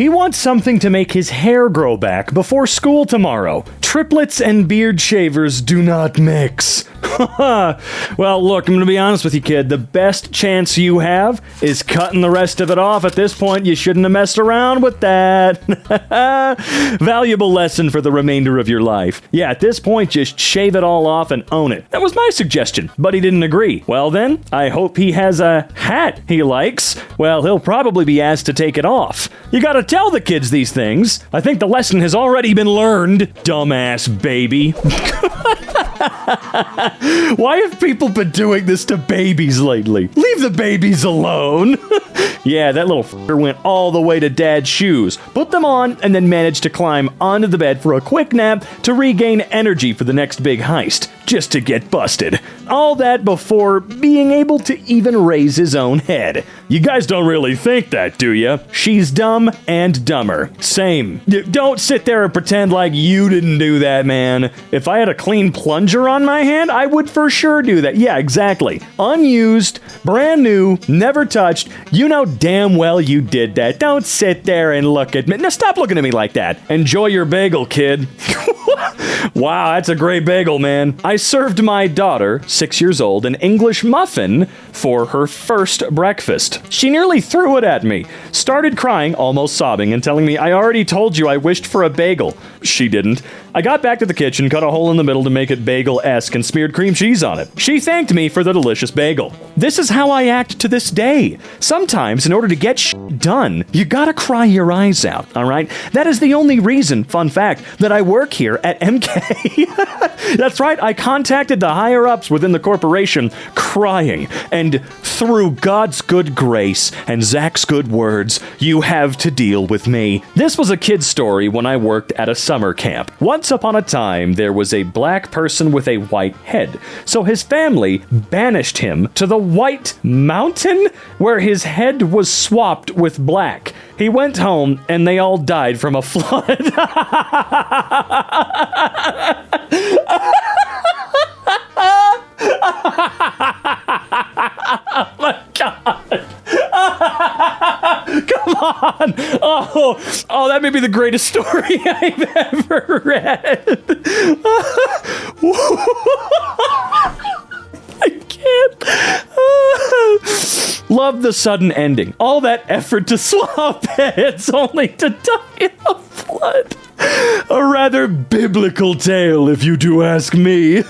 He wants something to make his hair grow back before school tomorrow. Triplets and beard shavers do not mix. Well, look, I'm gonna be honest with you, kid. The best chance you have is cutting the rest of it off. At this point, you shouldn't have messed around with that. Valuable lesson for the remainder of your life. Yeah, at this point, just shave it all off and own it. That was my suggestion, but he didn't agree. Well then, I hope he has a hat he likes. Well, he'll probably be asked to take it off. You gotta tell the kids these things. I think the lesson has already been learned, dumbass baby. Why have people been doing this to babies lately? Leave the babies alone. Yeah, that little f***er went all the way to Dad's shoes, put them on, and then managed to climb onto the bed for a quick nap to regain energy for the next big heist, just to get busted. All that before being able to even raise his own head. You guys don't really think that, do ya? She's dumb and dumber. Same. Don't sit there and pretend like you didn't do that, man. If I had a clean plunger on my hand, I would for sure do that. Yeah, exactly. Unused, brand new, never touched. You know damn well you did that. Don't sit there and look at me. Now stop looking at me like that. Enjoy your bagel, kid. Wow, that's a great bagel, man. I served my daughter, 6 years old, an English muffin for her first breakfast. She nearly threw it at me, started crying, almost sobbing, and telling me, "I already told you I wished for a bagel." She didn't. I got back to the kitchen, cut a hole in the middle to make it bagel-esque, and smeared cream cheese on it. She thanked me for the delicious bagel. This is how I act to this day. Sometimes, in order to get done, you gotta cry your eyes out, alright? That is the only reason, fun fact, that I work here at EmKay. That's right, I contacted the higher-ups within the corporation, crying, and through God's good grace and Zach's good words, you have to deal with me. This was a kid's story when I worked at a summer camp. Once upon a time, there was a black person with a white head, so his family banished him to the White Mountain, where his head was swapped with black. He went home, and they all died from a flood. Oh my God. Come on. Oh, that may be the greatest story I've ever read. I can't. Love the sudden ending. All that effort to swap heads only to die in a flood. A rather biblical tale, if you do ask me.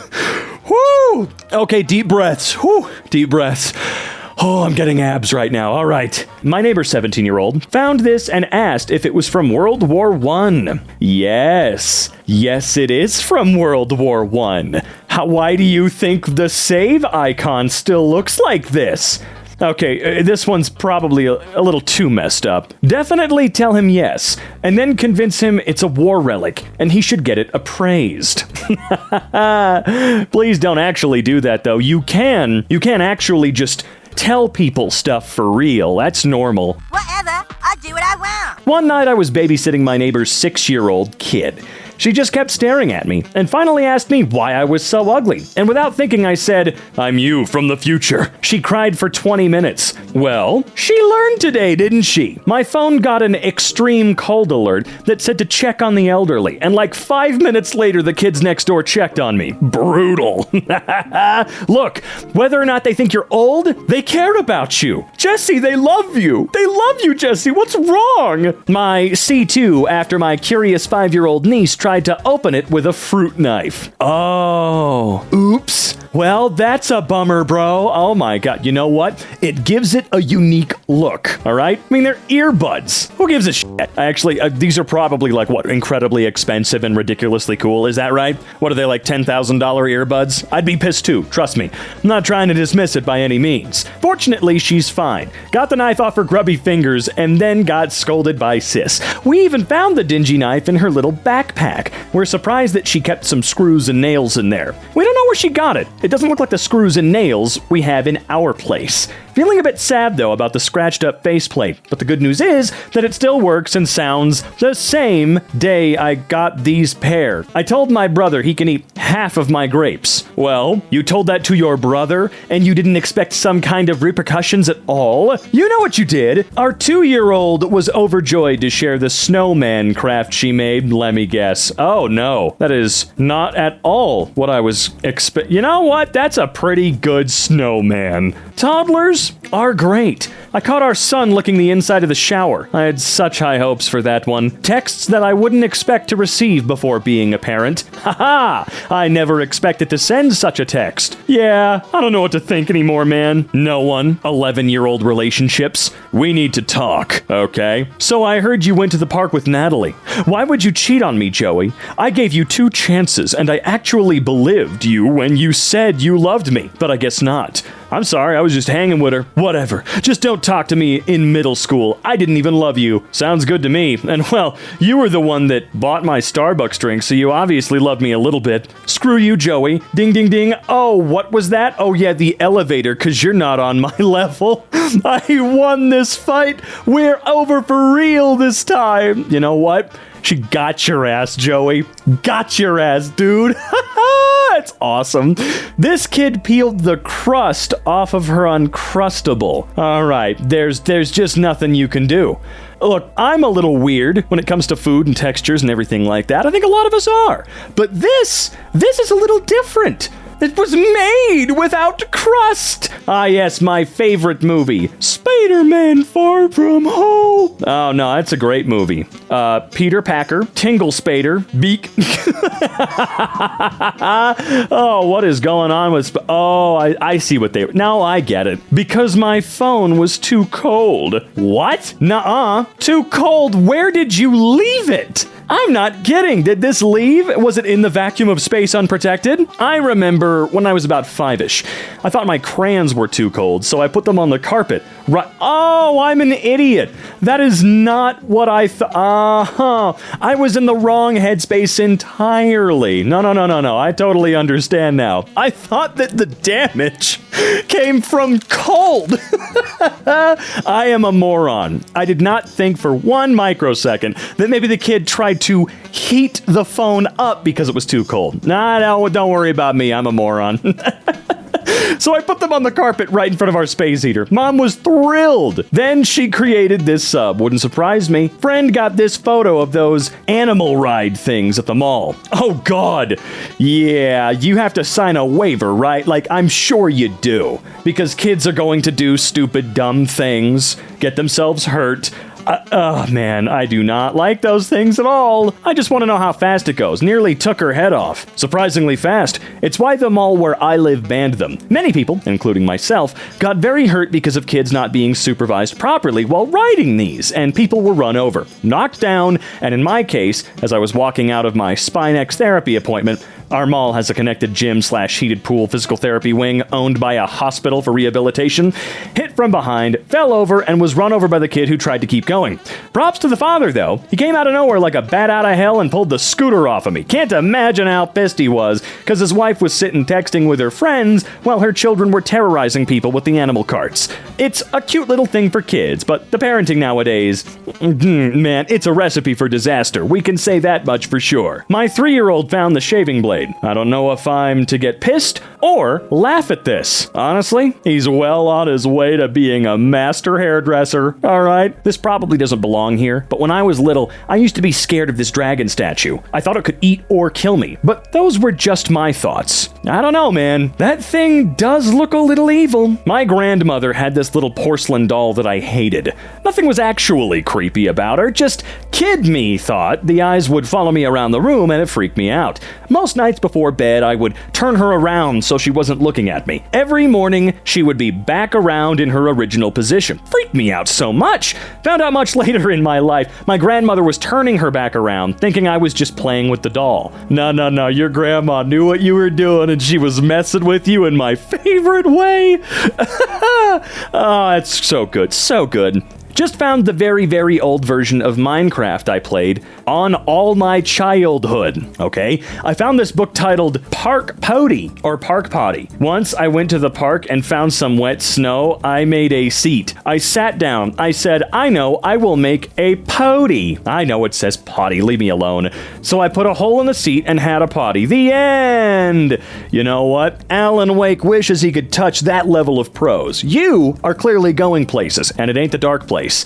Woo! Okay, deep breaths. Whew, deep breaths. Oh, I'm getting abs right now. All right. My neighbor, 17-year-old, found this and asked if it was from World War I. Yes. Yes, it is from World War I. Why do you think the save icon still looks like this? Okay, this one's probably a little too messed up. Definitely tell him yes, and then convince him it's a war relic, and he should get it appraised. Please don't actually do that, though. You can actually just tell people stuff for real. That's normal. Whatever, I'll do what I want. One night I was babysitting my neighbor's 6-year-old kid. She just kept staring at me, and finally asked me why I was so ugly. And without thinking, I said, "I'm you from the future." She cried for 20 minutes. Well, she learned today, didn't she? My phone got an extreme cold alert that said to check on the elderly, and like 5 minutes later, the kids next door checked on me. Brutal. Look, whether or not they think you're old, they care about you. Jesse, they love you. They love you, Jesse. What's wrong? My C2, after my curious 5-year-old niece tried to open it with a fruit knife. Oh, oops. Well, that's a bummer, bro. Oh my God. You know what? It gives it a unique look, all right? I mean, they're earbuds. Who gives a shit? Actually, these are probably like, what, incredibly expensive and ridiculously cool. Is that right? What are they, like $10,000 earbuds? I'd be pissed too, trust me. I'm not trying to dismiss it by any means. Fortunately, she's fine. Got the knife off her grubby fingers and then got scolded by sis. We even found the dingy knife in her little backpack. We're surprised that she kept some screws and nails in there. We don't know where she got it. It doesn't look like the screws and nails we have in our place. Feeling a bit sad, though, about the scratched up faceplate, but the good news is that it still works and sounds the same day I got these pair. I told my brother he can eat half of my grapes. Well, you told that to your brother, and you didn't expect some kind of repercussions at all? You know what you did. Our 2-year-old was overjoyed to share the snowman craft she made, let me guess. Oh no, that is not at all what I was You know what? That's a pretty good snowman. Toddlers are great. I caught our son licking the inside of the shower. I had such high hopes for that one. Texts that I wouldn't expect to receive before being a parent. Haha! I never expected to send such a text. Yeah, I don't know what to think anymore, man. No one. 11-year-old relationships. We need to talk, okay? So I heard you went to the park with Natalie. Why would you cheat on me, Joey? I gave you 2 chances, and I actually believed you when you said you loved me, but I guess not. I'm sorry, I was just hanging with her. Whatever. Just don't talk to me in middle school. I didn't even love you. Sounds good to me. And well, you were the one that bought my Starbucks drink, so you obviously loved me a little bit. Screw you, Joey. Ding, ding, ding. Oh, what was that? Oh yeah, the elevator, because you're not on my level. I won this fight. We're over for real this time. You know what? She got your ass, Joey. Got your ass, dude. It's awesome. This kid peeled the crust off of her Uncrustable. All right, there's just nothing you can do. Look, I'm a little weird when it comes to food and textures and everything like that. I think a lot of us are. But this is a little different. It was made without crust. Ah, yes, my favorite movie, Spider-Man Far From Home. Oh, no, that's a great movie. Peter Packer, Tingle Spader, Beak. Oh, what is going on with... I see what they... Now I get it. Because my phone was too cold. What? Nuh-uh. Too cold? Where did you leave it? I'm not kidding. Did this leave? Was it in the vacuum of space unprotected? I remember when I was about 5-ish. I thought my crayons were too cold, so I put them on the carpet. Right. Oh, I'm an idiot. That is not what I thought. I was in the wrong headspace entirely. No. I totally understand now. I thought that the damage came from cold. I am a moron. I did not think for 1 microsecond that maybe the kid tried to heat the phone up because it was too cold. No, don't worry about me. I'm a moron. So I put them on the carpet right in front of our space heater. Mom was thrilled. Then she created this sub. Wouldn't surprise me. Friend got this photo of those animal ride things at the mall. Oh, God. Yeah, you have to sign a waiver, right? Like, I'm sure you do. Because kids are going to do stupid, dumb things, get themselves hurt. Man, I do not like those things at all. I just want to know how fast it goes. Nearly took her head off. Surprisingly fast. It's why the mall where I live banned them. Many people, including myself, got very hurt because of kids not being supervised properly while riding these, and people were run over, knocked down, and in my case, as I was walking out of my Spinex therapy appointment, our mall has a connected gym/heated pool physical therapy wing owned by a hospital for rehabilitation. Hit from behind, fell over, and was run over by the kid who tried to keep going. Props to the father, though. He came out of nowhere like a bat out of hell and pulled the scooter off of me. Can't imagine how pissed he was, because his wife was sitting texting with her friends while her children were terrorizing people with the animal carts. It's a cute little thing for kids, but the parenting nowadays, man, it's a recipe for disaster. We can say that much for sure. My 3-year-old found the shaving blade. I don't know if I'm to get pissed or laugh at this. Honestly, he's well on his way to being a master hairdresser. All right, this probably doesn't belong here, but when I was little, I used to be scared of this dragon statue. I thought it could eat or kill me, but those were just my thoughts. I don't know, man. That thing does look a little evil. My grandmother had this little porcelain doll that I hated. Nothing was actually creepy about her, just kid me thought the eyes would follow me around the room and it freaked me out. Most nights before bed, I would turn her around so she wasn't looking at me. Every morning, she would be back around in her original position. Freaked me out so much. Found out much later in my life, my grandmother was turning her back around, thinking I was just playing with the doll. No, your grandma knew what you were doing and she was messing with you in my favorite way. Oh, it's so good, so good. Just found the very, very old version of Minecraft I played on all my childhood, okay? I found this book titled Park Potty, or Park Potty. Once I went to the park and found some wet snow. I made a seat. I sat down. I said, I know, I will make a potty. I know it says potty, leave me alone. So I put a hole in the seat and had a potty. The end! You know what? Alan Wake wishes he could touch that level of prose. You are clearly going places, and it ain't the dark place.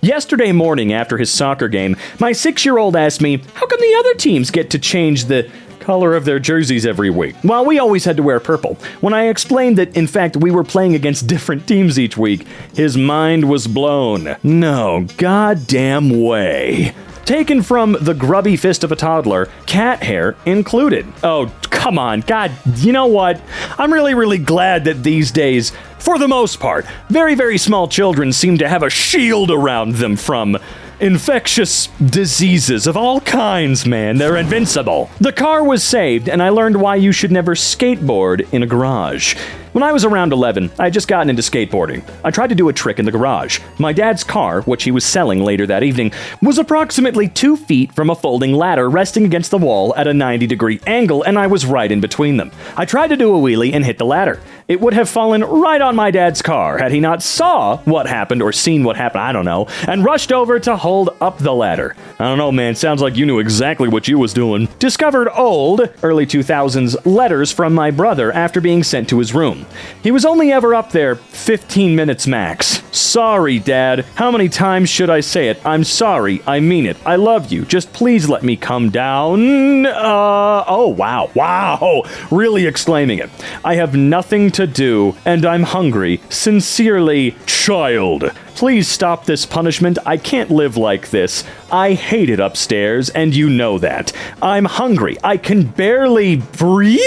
Yesterday morning after his soccer game, my 6-year-old asked me, how come the other teams get to change the color of their jerseys every week, while we always had to wear purple? When I explained that, in fact, we were playing against different teams each week, his mind was blown. No goddamn way. Taken from The Grubby Fist of a Toddler, cat hair included. Oh, come on. God, you know what? I'm really, really glad that these days, for the most part, very, very small children seem to have a shield around them from infectious diseases of all kinds, man. They're invincible. The car was saved, and I learned why you should never skateboard in a garage. When I was around 11, I had just gotten into skateboarding. I tried to do a trick in the garage. My dad's car, which he was selling later that evening, was approximately 2 feet from a folding ladder resting against the wall at a 90-degree angle, and I was right in between them. I tried to do a wheelie and hit the ladder. It would have fallen right on my dad's car had he not saw what happened or seen what happened, I don't know, and rushed over to hold up the ladder. I don't know, man, sounds like you knew exactly what you was doing. Discovered old, early 2000s letters from my brother after being sent to his room. He was only ever up there 15 minutes max. Sorry, Dad. How many times should I say it? I'm sorry. I mean it. I love you. Just please let me come down. Oh, wow. Wow. Really exclaiming it. I have nothing to do, and I'm hungry. Sincerely, child. Please stop this punishment. I can't live like this. I hate it upstairs, and you know that. I'm hungry. I can barely breathe.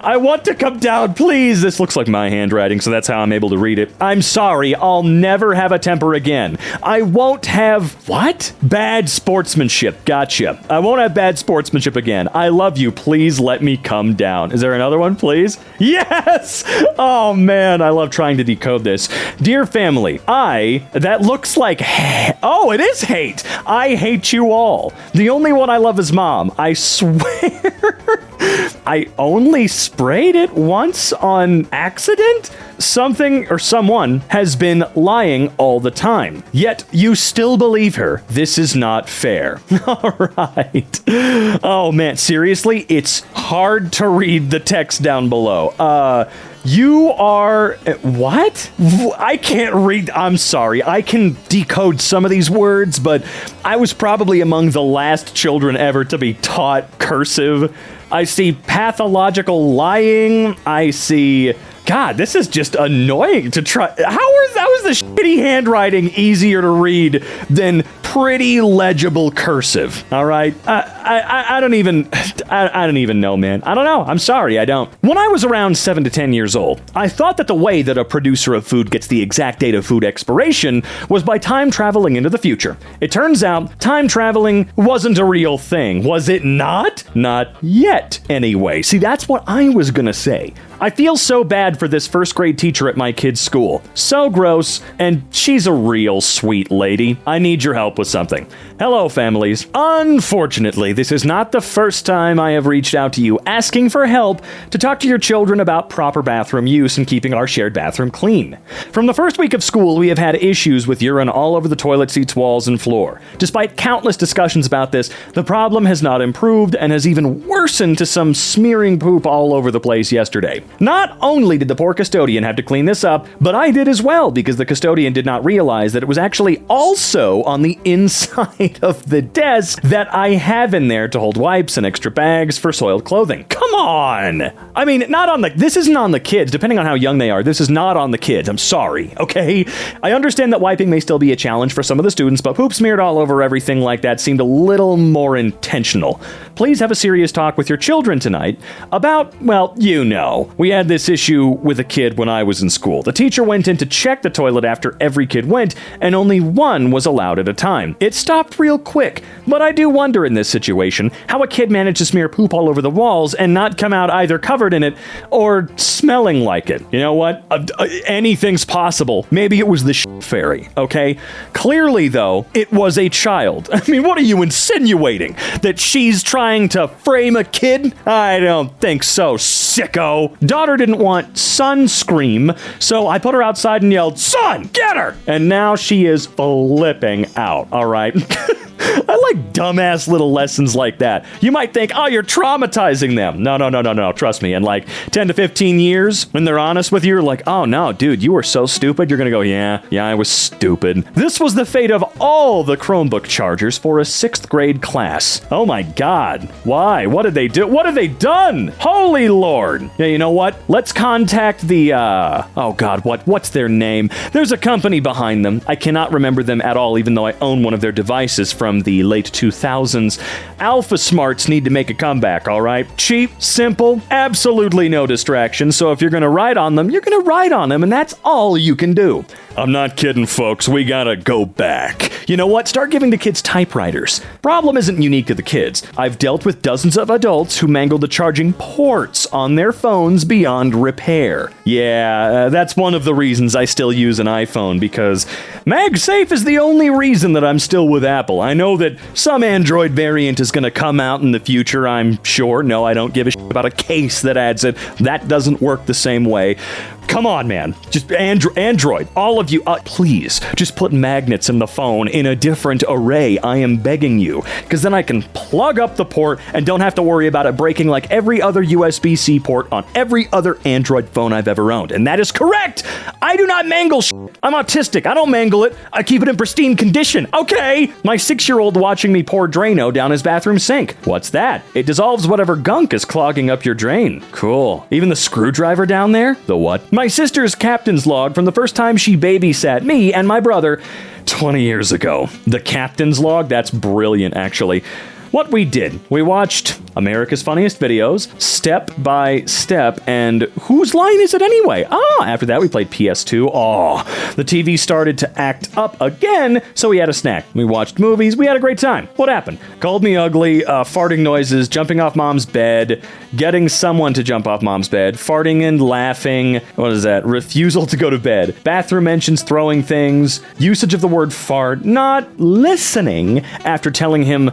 I want to come down, please. This looks like my handwriting, so that's how I'm able to read it. I'm sorry. I'll never have a temper again. I won't have... What? Bad sportsmanship. Gotcha. I won't have bad sportsmanship again. I love you. Please let me come down. Is there another one, please? Yes! Oh, man. I love trying to decode this. Dear family, that looks like... Oh, it is hate. I hate you all. The only one I love is Mom. I swear... I only sprayed it once on accident? Something or someone has been lying all the time. Yet you still believe her. This is not fair. All right. Oh, man. Seriously, it's hard to read the text down below. You are... What? I can't read... I'm sorry. I can decode some of these words, but I was probably among the last children ever to be taught cursive. I see pathological lying. I see... God, this is just annoying to try. How is the shitty handwriting easier to read than pretty legible cursive? All right, I don't even know, man. I don't know. I'm sorry, I don't. When I was around 7 to 10 years old, I thought that the way that a producer of food gets the exact date of food expiration was by time traveling into the future. It turns out time traveling wasn't a real thing, was it not? Not yet, anyway. See, that's what I was gonna say. I feel so bad for this first grade teacher at my kid's school. So gross, and she's a real sweet lady. I need your help with something. Hello, families. Unfortunately, this is not the first time I have reached out to you asking for help to talk to your children about proper bathroom use and keeping our shared bathroom clean. From the first week of school, we have had issues with urine all over the toilet seats, walls, and floor. Despite countless discussions about this, the problem has not improved and has even worsened to some smearing poop all over the place yesterday. Not only did the poor custodian have to clean this up, but I did as well, because the custodian did not realize that it was actually also on the inside of the desk that I have in there to hold wipes and extra bags for soiled clothing. Come on! I mean, this isn't on the kids, depending on how young they are. This is not on the kids. I'm sorry, okay? I understand that wiping may still be a challenge for some of the students, but poop smeared all over everything like that seemed a little more intentional. Please have a serious talk with your children tonight about, well, you know. We had this issue with a kid when I was in school. The teacher went in to check the toilet after every kid went, and only one was allowed at a time. It stopped real quick, but I do wonder in this situation how a kid managed to smear poop all over the walls and not come out either covered in it or smelling like it. You know what? Anything's possible. Maybe it was the fairy, okay? Clearly, though, it was a child. I mean, what are you insinuating? That she's trying to frame a kid? I don't think so, sicko. Daughter didn't want son scream, so I put her outside and yelled, "Son, get her!" And now she is flipping out, all right? I like dumbass little lessons like that. You might think, oh, you're traumatizing them. No, trust me. In like 10 to 15 years, when they're honest with you, you're like, oh no, dude, you were so stupid. You're gonna go, yeah, I was stupid. This was the fate of all the Chromebook chargers for a 6th grade class. Oh my God. Why? What did they do? What have they done? Holy Lord. Yeah, you know what? Let's contact the, oh God, what's their name? There's a company behind them. I cannot remember them at all, even though I own one of their devices from the late 2000s. Alpha Smarts need to make a comeback, all right? Cheap, simple, absolutely no distractions. So if you're going to ride on them, you're going to ride on them, and that's all you can do. I'm not kidding, folks. We gotta go back. You know what? Start giving the kids typewriters. Problem isn't unique to the kids. I've dealt with dozens of adults who mangled the charging ports on their phones beyond repair. Yeah, that's one of the reasons I still use an iPhone, because MagSafe is the only reason that I'm still with Apple. I know that some Android variant is gonna come out in the future, I'm sure. No, I don't give a shit about a case that adds it. That doesn't work the same way. Come on, man. Just Android. All of you, please, just put magnets in the phone in a different array. I am begging you. Because then I can plug up the port and don't have to worry about it breaking like every other USB-C port on every other Android phone I've ever owned. And that is correct. I do not mangle shit. I'm autistic. I don't mangle it. I keep it in pristine condition. Okay. My 6-year-old watching me pour Drano down his bathroom sink. What's that? It dissolves whatever gunk is clogging up your drain. Cool. Even the screwdriver down there? The what? My sister's captain's log from the first time she babysat me and my brother 20 years ago. The captain's log? That's brilliant, actually. What we did, we watched America's Funniest Videos, Step by Step, and Whose Line Is It Anyway? After that we played PS2. The TV started to act up again, so we had a snack. We watched movies, we had a great time. What happened? Called me ugly, farting noises, jumping off mom's bed, getting someone to jump off mom's bed, farting and laughing, what is that? Refusal to go to bed, bathroom mentions, throwing things, usage of the word fart, not listening after telling him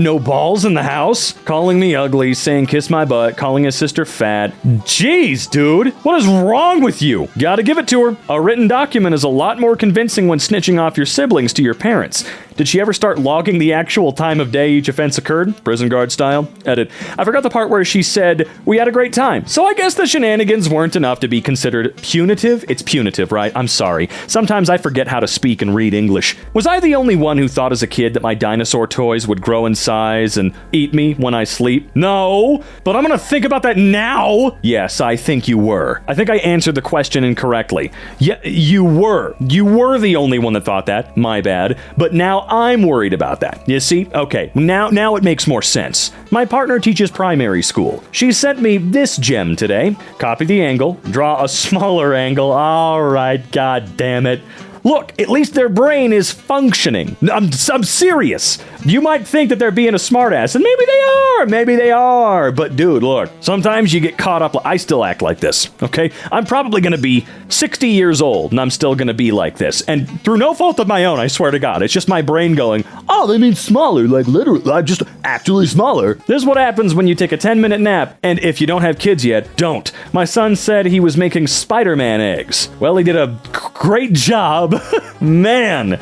no balls in the house, calling me ugly, saying kiss my butt, calling his sister fat. Jeez, dude, what is wrong with you? Gotta give it to her. A written document is a lot more convincing when snitching off your siblings to your parents. Did she ever start logging the actual time of day each offense occurred? Prison guard style? Edit. I forgot the part where she said, we had a great time. So I guess the shenanigans weren't enough to be considered punitive. It's punitive, right? I'm sorry. Sometimes I forget how to speak and read English. Was I the only one who thought as a kid that my dinosaur toys would grow in size and eat me when I sleep? No, but I'm gonna think about that now. Yes, I think you were. I think I answered the question incorrectly. Yeah, you were. You were the only one that thought that. My bad. But now I'm worried about that. You see? Okay, now it makes more sense. My partner teaches primary school. She sent me this gem today. Copy the angle, draw a smaller angle. All right, god damn it. Look, at least their brain is functioning. I'm serious. You might think that they're being a smartass, and maybe they are. But dude, look, sometimes you get caught up. I still act like this, okay? I'm probably gonna be 60 years old, and I'm still gonna be like this. And through no fault of my own, I swear to God, it's just my brain going, oh, they mean smaller, like literally, I'm just actually smaller. This is what happens when you take a 10-minute nap, and if you don't have kids yet, don't. My son said he was making Spider-Man eggs. Well, he did a great job. Man,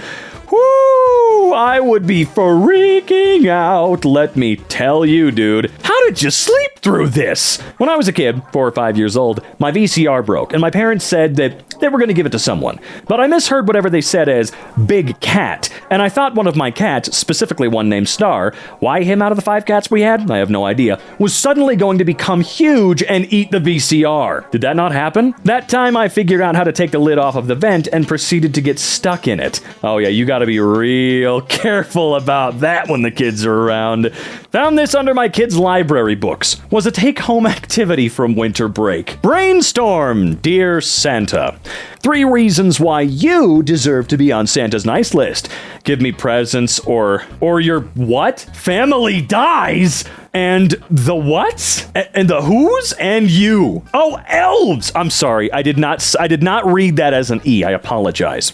whoo, I would be freaking out, let me tell you, dude. How did you sleep through this? When I was a kid, 4 or 5 years old, my VCR broke, and my parents said that they were going to give it to someone. But I misheard whatever they said as big cat, and I thought one of my cats, specifically one named Star, why him out of the 5 cats we had? I have no idea, was suddenly going to become huge and eat the VCR. Did that not happen? That time I figured out how to take the lid off of the vent and proceeded to get stuck in it. Oh yeah, you gotta be real careful about that when the kids are around. Found this under my kids' library books. Was a take-home activity from winter break. Brainstorm, dear Santa. 3 reasons why you deserve to be on Santa's nice list. Give me presents or your what? Family dies! And the what? And the who's? And you. Oh, elves! I'm sorry, I did not read that as an E. I apologize.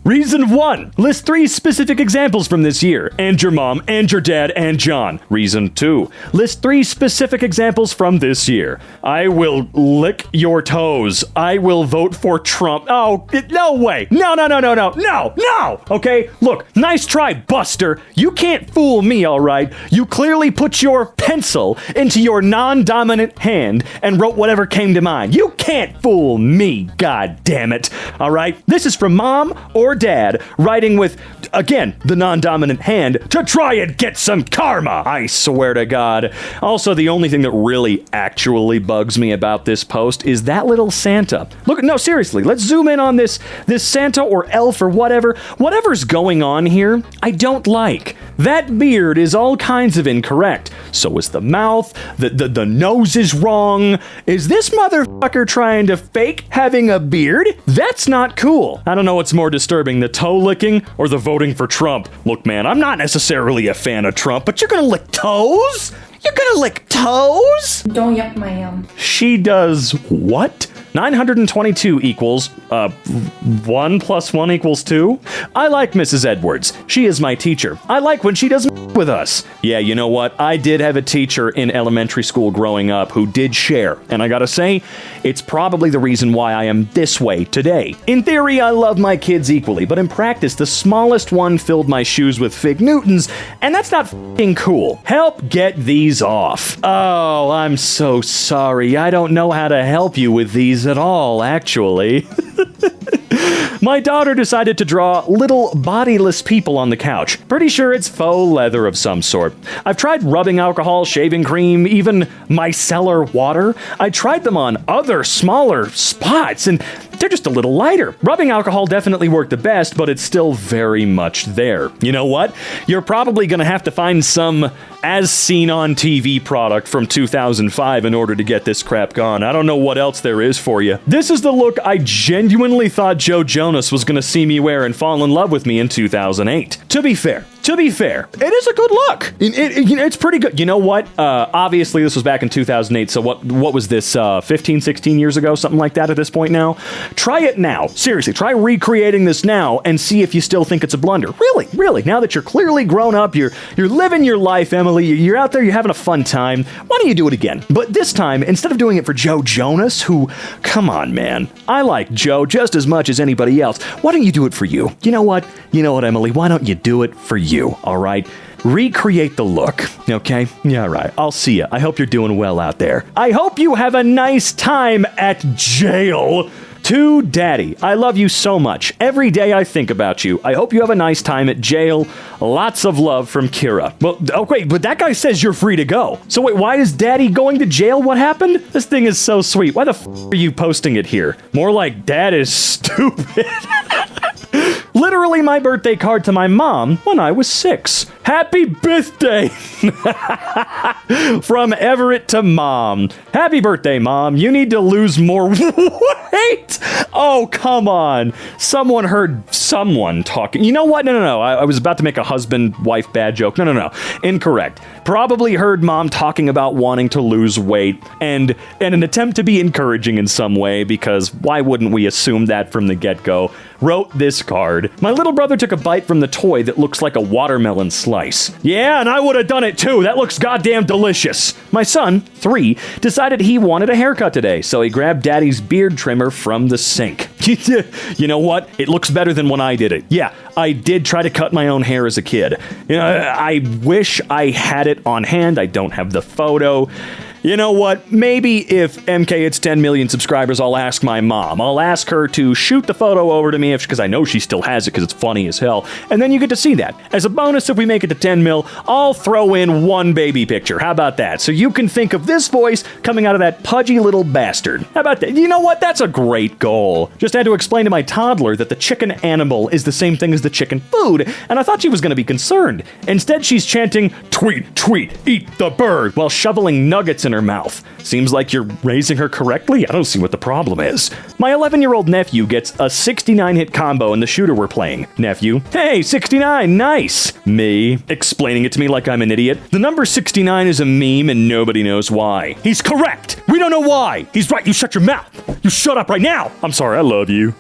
Reason 1. List 3 specific examples from this year. And your mom, and your dad, and John. Reason 2. List 3 specific examples from this year. I will lick your toes. I will vote for Trump. Oh, no way. No. Okay, look, nice try, Buster. You can't fool me, all right? You clearly put your pencil into your non-dominant hand and wrote whatever came to mind. You can't fool me, god damn it. All right? This is from mom or dad writing with, again, the non-dominant hand to try and get some karma, I swear to God. Also, the only thing that really actually bugs me about this post is that little Santa. Look, no, seriously, let's zoom in on this Santa or elf or whatever's going on here. I don't like. That beard is all kinds of incorrect. So is the mouth, the nose is wrong. Is this motherfucker trying to fake having a beard? That's not cool. I don't know what's more disturbing, the toe licking or the voting for Trump. Look, man, I'm not necessarily a fan of Trump, but you're gonna lick toes? You're gonna lick toes? DontYouKnowWhoIAm. She does what? 922 equals, 1 plus 1 equals 2? I like Mrs. Edwards. She is my teacher. I like when she doesn't with us. Yeah, you know what? I did have a teacher in elementary school growing up who did share, and I gotta say, it's probably the reason why I am this way today. In theory, I love my kids equally, but in practice, the smallest one filled my shoes with fig Newtons, and that's not f***ing cool. Help get these off. Oh, I'm so sorry. I don't know how to help you with these at all, actually. My daughter decided to draw little bodiless people on the couch. Pretty sure it's faux leather of some sort. I've tried rubbing alcohol, shaving cream, even micellar water. I tried them on other smaller spots, and they're just a little lighter. Rubbing alcohol definitely worked the best, but it's still very much there. You know what? You're probably gonna have to find some as seen on TV product from 2005 in order to get this crap gone. I don't know what else there is for you. This is the look I genuinely thought Joe Jonas was gonna see me wear and fall in love with me in 2008. To be fair, it is a good look. It's pretty good. You know what? Obviously, this was back in 2008, so what was this, 15, 16 years ago? Something like that at this point now? Try it now. Seriously, try recreating this now and see if you still think it's a blunder. Really. Now that you're clearly grown up, you're living your life, Emily, you're out there, you're having a fun time, why don't you do it again? But this time, instead of doing it for Joe Jonas, who, come on, man, I like Joe just as much as anybody else, why don't you do it for you? You know what, Emily, why don't you do it for you, all right? Recreate the look, okay? Yeah, right. I'll see ya. I hope you're doing well out there. I hope you have a nice time at jail. To Daddy, I love you so much. Every day I think about you. I hope you have a nice time at jail. Lots of love from Kira. Well, okay, but that guy says you're free to go. So wait, why is Daddy going to jail? What happened? This thing is so sweet. Why the f*** are you posting it here? More like Dad is stupid. Literally my birthday card to my mom when I was 6. Happy birthday! From Everett to Mom. Happy birthday, Mom. You need to lose more weight! Oh, come on. Someone heard someone talking. You know what? No. I was about to make a husband-wife bad joke. No. Incorrect. Probably heard Mom talking about wanting to lose weight and an attempt to be encouraging in some way, because why wouldn't we assume that from the get-go? Wrote this card. My little brother took a bite from the toy that looks like a watermelon slice. Yeah, and I would have done it too. That looks goddamn delicious. My son, 3, decided he wanted a haircut today, so he grabbed Daddy's beard trimmer from the sink. You know what? It looks better than when I did it. Yeah, I did try to cut my own hair as a kid. I wish I had it on hand. I don't have the photo. You know what? Maybe if MK hits 10 million subscribers, I'll ask my mom. I'll ask her to shoot the photo over to me because I know she still has it because it's funny as hell. And then you get to see that. As a bonus, if we make it to 10 mil, I'll throw in one baby picture. How about that? So you can think of this voice coming out of that pudgy little bastard. How about that? You know what? That's a great goal. Just had to explain to my toddler that the chicken animal is the same thing as the chicken food, and I thought she was going to be concerned. Instead, she's chanting, "Tweet, tweet, eat the bird," while shoveling nuggets in her mouth. Seems like you're raising her correctly? I don't see what the problem is. My 11-year-old nephew gets a 69-hit combo in the shooter we're playing. Nephew, "Hey, 69, nice." Me, explaining it to me like I'm an idiot. The number 69 is a meme and nobody knows why. He's correct. We don't know why. He's right. You shut your mouth. You shut up right now. I'm sorry. I love you.